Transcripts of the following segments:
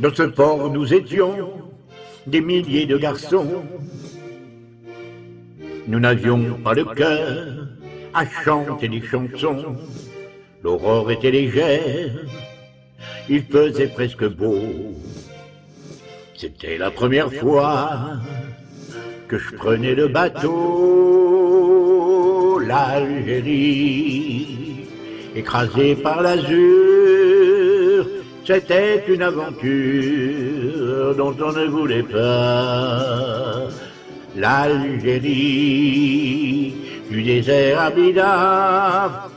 Dans ce port, nous étions des milliers de garçons. Nous n'avions pas le cœur à chanter des chansons. L'aurore était légère, il faisait presque beau. C'était la première fois que je prenais le bateau. L'Algérie, écrasée par l'azur, c'était une aventure dont on ne voulait pas. L'Algérie, du désert à Blida,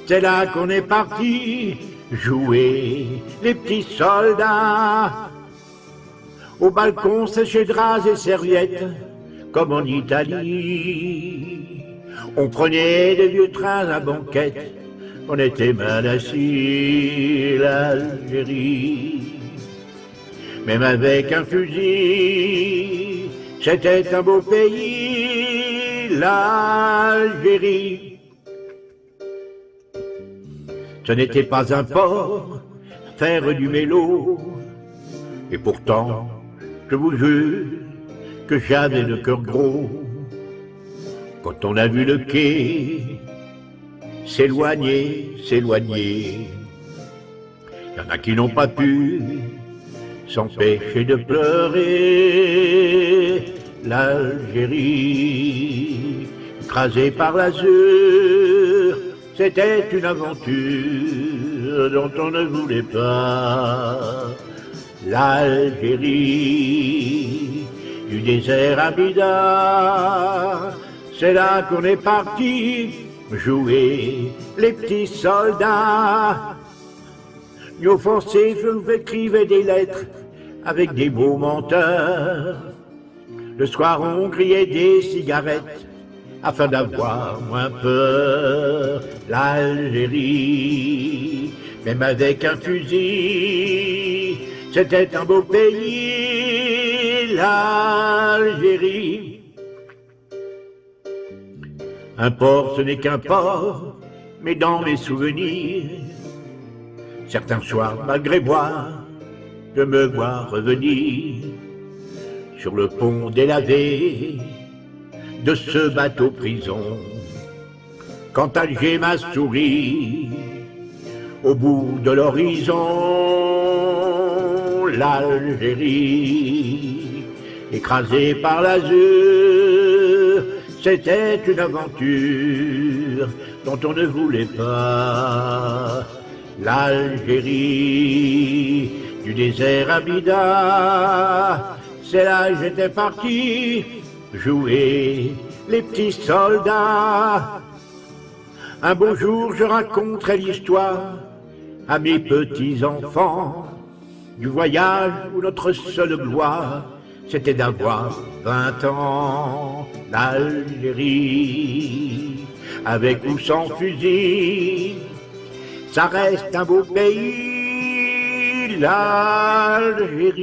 c'est là qu'on est parti jouer les petits soldats. Au balcon, séchés draps et serviettes, comme en Italie. On prenait des vieux trains à banquette, on était mal assis, l'Algérie. Même avec un fusil, c'était un beau pays, l'Algérie. Ce n'était pas un port, faire du mélo, et pourtant, je vous jure que j'avais le cœur gros. Quand on a vu le quai s'éloigner, s'éloigner, il y en a qui n'ont pas pu s'empêcher de pleurer. L'Algérie, écrasée par l'azur, c'était une aventure dont on ne voulait pas. L'Algérie, du désert à Blida, c'est là qu'on est parti jouer les petits soldats. Nos foncés, je vous écrivais des lettres avec des beaux menteurs. Le soir, on grillait des cigarettes afin d'avoir moins peur. L'Algérie, même avec un fusil, c'était un beau pays, l'Algérie. Un port, ce n'est qu'un port, mais dans mes souvenirs, certains soirs, malgré moi, je me vois revenir sur le pont délavé de ce bateau prison. Quand Alger m'a souri, au bout de l'horizon, l'Algérie, écrasée par l'azur, c'était une aventure dont on ne voulait pas. L'Algérie, du désert à Blida, c'est là que j'étais parti jouer les petits soldats. Un beau jour, je raconterai l'histoire à mes petits-enfants du voyage où notre seule gloire, c'était d'avoir 20 ans. L'Algérie, avec ou sans fusil, ça reste un beau pays, l'Algérie.